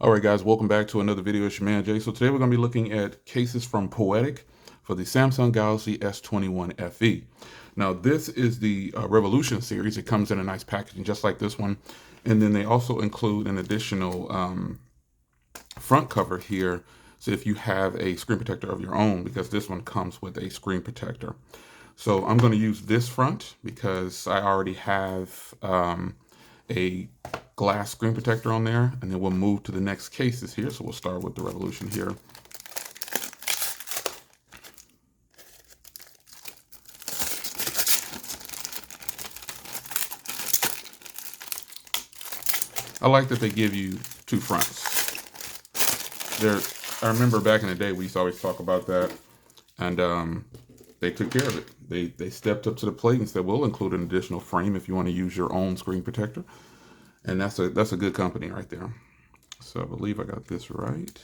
All right, guys, welcome back to another video. It's your man, Jay. So today we're going to be looking at cases from Poetic for the Samsung Galaxy S21 FE. Now, this is the Revolution series. It comes in a nice packaging just like this one. And then they also include an additional front cover here. So if you have a screen protector of your own, because this one comes with a screen protector. So I'm going to use this front because I already have a glass screen protector on there, and then we'll move to the next cases here. So we'll start with the Revolution here. I like that they give you two fronts. I remember back in the day we used to always talk about that, and they took care of it. They stepped up to the plate and said, we'll include an additional frame if you want to use your own screen protector. And that's a good company right there. So I believe I got this right.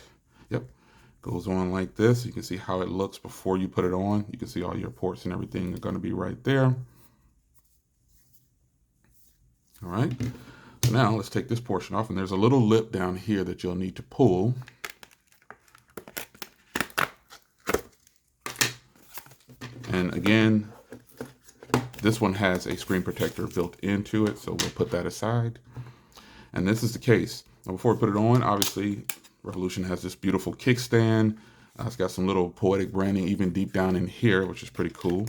Yep. Goes on like this. You can see how it looks before you put it on. You can see all your ports and everything are going to be right there. All right. So now let's take this portion off. And there's a little lip down here that you'll need to pull. And again, this one has a screen protector built into it. So we'll put that aside. And this is the case. Now, before we put it on, obviously, Revolution has this beautiful kickstand. It's got some little Poetic branding even deep down in here, which is pretty cool.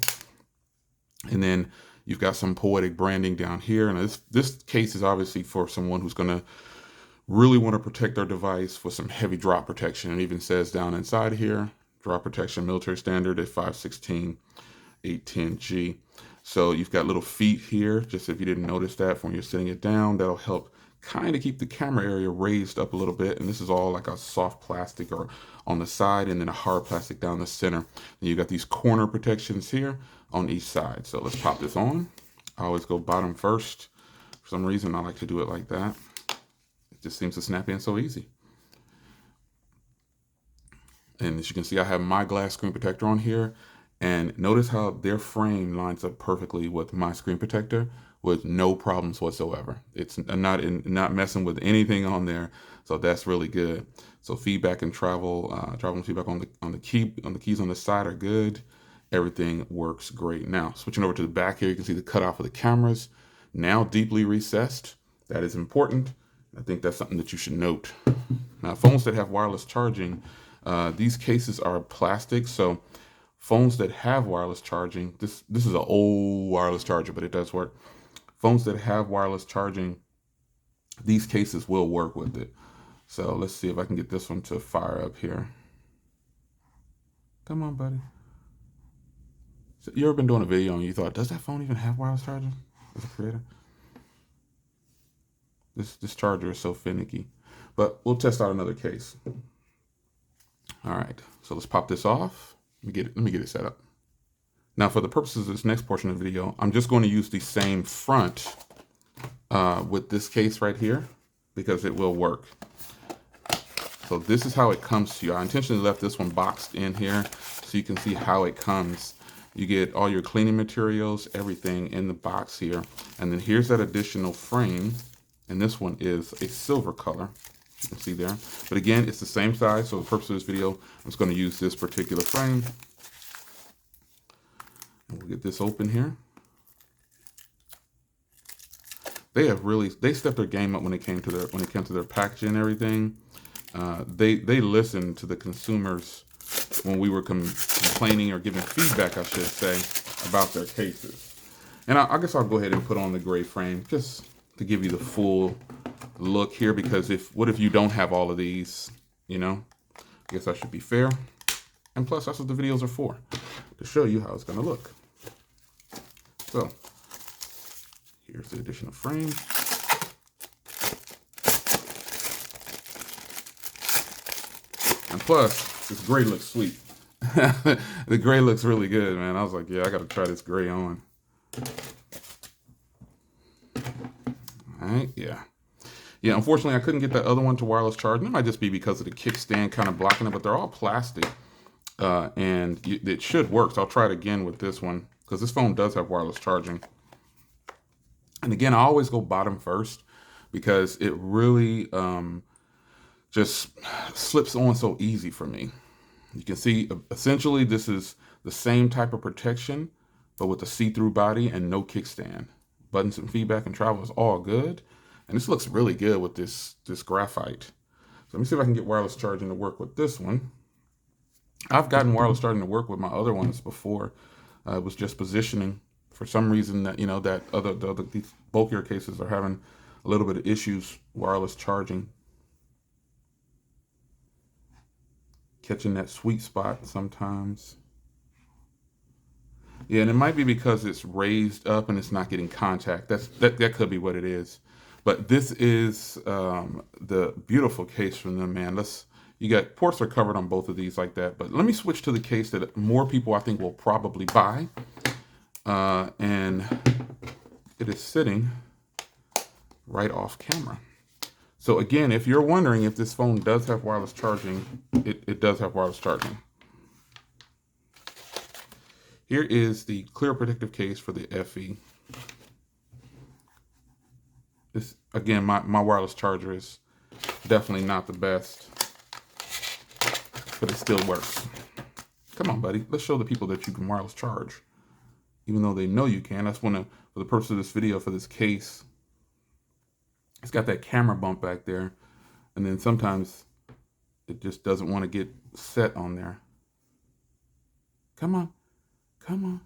And then you've got some Poetic branding down here. And this case is obviously for someone who's going to really want to protect their device for some heavy drop protection. It even says down inside here, drop protection military standard at 516 810G. So you've got little feet here, just if you didn't notice that when you're sitting it down, that'll help kind of keep the camera area raised up a little bit. And this is all like a soft plastic or on the side, and then a hard plastic down the center. And you got these corner protections here on each side. So let's pop this on. I always go bottom first. For some reason, I like to do it like that. It just seems to snap in so easy. And as you can see, I have my glass screen protector on here. And notice how their frame lines up perfectly with my screen protector with no problems whatsoever. It's not messing with anything on there, so that's really good. So feedback and travel and feedback on the keys on the side are good. Everything works great. Now switching over to the back here, you can see the cutoff of the cameras now deeply recessed. That is important. I think that's something that you should note. Now phones that have wireless charging, these cases are plastic, so phones that have wireless charging, this is an old wireless charger, but it does work. Phones that have wireless charging, these cases will work with it. So let's see if I can get this one to fire up here. Come on, buddy. So you ever been doing a video and you thought, does that phone even have wireless charging as a creator? This charger is so finicky. But we'll test out another case. All right, so let's pop this off. Let me get it set up. Now, for the purposes of this next portion of the video, I'm just going to use the same front with this case right here because it will work. So this is how it comes to you. I intentionally left this one boxed in here so you can see how it comes. You get all your cleaning materials, everything in the box here. And then here's that additional frame. And this one is a silver color. You can see there. But again, it's the same size. So for the purpose of this video, I'm just going to use this particular frame. We'll get this open here. They stepped their game up when it came to their packaging and everything. They listened to the consumers when we were complaining or giving feedback, I should say, about their cases. And I guess I'll go ahead and put on the gray frame just to give you the full look here, because what if you don't have all of these, you know? I guess I should be fair. And plus, that's what the videos are for, to show you how it's going to look. So here's the additional frame. And plus, this gray looks sweet. The gray looks really good, man. I was like, yeah, I got to try this gray on. All right, yeah. Yeah, unfortunately, I couldn't get that other one to wireless charging. It might just be because of the kickstand kind of blocking it, but they're all plastic. And it should work. So I'll try it again with this one, because this phone does have wireless charging. And again, I always go bottom first because it really just slips on so easy for me. You can see essentially this is the same type of protection, but with a see-through body and no kickstand. Buttons and feedback and travel is all good. And this looks really good with this graphite. So let me see if I can get wireless charging to work with this one. I've gotten wireless charging to work with my other ones before. It was just positioning. For some reason that, that these bulkier cases are having a little bit of issues wireless charging. Catching that sweet spot sometimes. Yeah, and it might be because it's raised up and it's not getting contact. That could be what it is. But this is the beautiful case from them, man. You got ports are covered on both of these like that. But let me switch to the case that more people I think will probably buy. And it is sitting right off camera. So again, if you're wondering if this phone does have wireless charging, it does have wireless charging. Here is the clear protective case for the FE. This, again, my wireless charger is definitely not the best, but it still works. Come on, buddy. Let's show the people that you can wireless charge, even though they know you can. That's for the purpose of this video, for this case. It's got that camera bump back there, and then sometimes it just doesn't want to get set on there. Come on. Come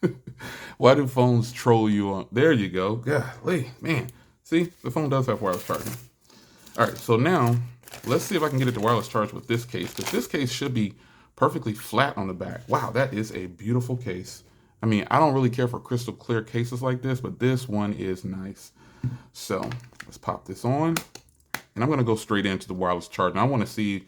on. Why do phones troll you on? There you go. Golly, man. See, the phone does have wireless charging. All right, so now let's see if I can get it to wireless charge with this case, because this case should be perfectly flat on the back. Wow, that is a beautiful case. I mean, I don't really care for crystal clear cases like this, but this one is nice. So let's pop this on, and I'm going to go straight into the wireless charging. I want to see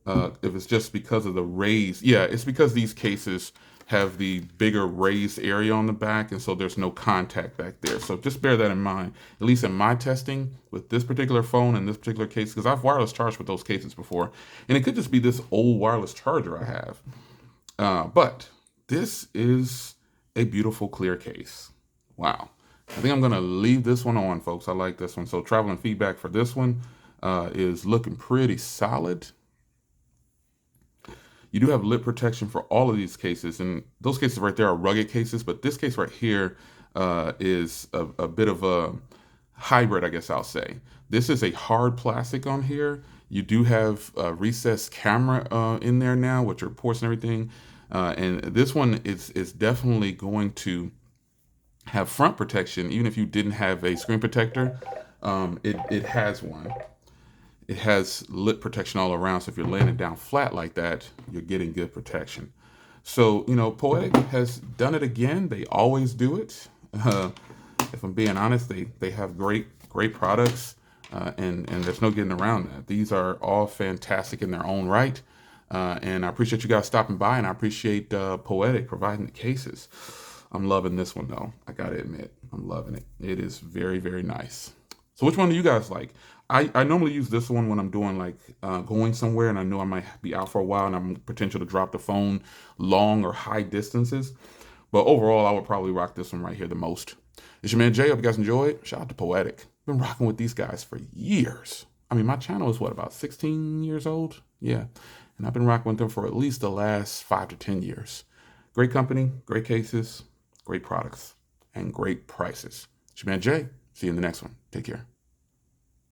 if it's just because of the raised. Yeah, it's because these cases have the bigger raised area on the back, and so there's no contact back there. So just bear that in mind, at least in my testing with this particular phone and this particular case, because I've wireless charged with those cases before, and it could just be this old wireless charger I have. But this is a beautiful clear case. Wow. I think I'm going to leave this one on, folks. I like this one. So travel and feedback for this one is looking pretty solid. You do have lip protection for all of these cases, and those cases right there are rugged cases, but this case right here is a bit of a hybrid, I guess I'll say. This is a hard plastic on here. You do have a recessed camera in there now with your ports and everything, and this one is definitely going to have front protection. Even if you didn't have a screen protector, it has one. It has lip protection all around, so if you're laying it down flat like that, you're getting good protection. So, Poetic has done it again. They always do it. If I'm being honest, they have great products, and there's no getting around that. These are all fantastic in their own right, and I appreciate you guys stopping by, and I appreciate Poetic providing the cases. I'm loving this one, though. I got to admit, I'm loving it. It is very, very nice. So which one do you guys like? I normally use this one when I'm doing like going somewhere and I know I might be out for a while and I'm potential to drop the phone long or high distances. But overall, I would probably rock this one right here the most. It's your man Jay. Hope you guys enjoyed. Shout out to Poetic. Been rocking with these guys for years. I mean, my channel is what, about 16 years old? Yeah. And I've been rocking with them for at least the last 5 to 10 years. Great company, great cases, great products, and great prices. It's your man Jay. See you in the next one. Take care.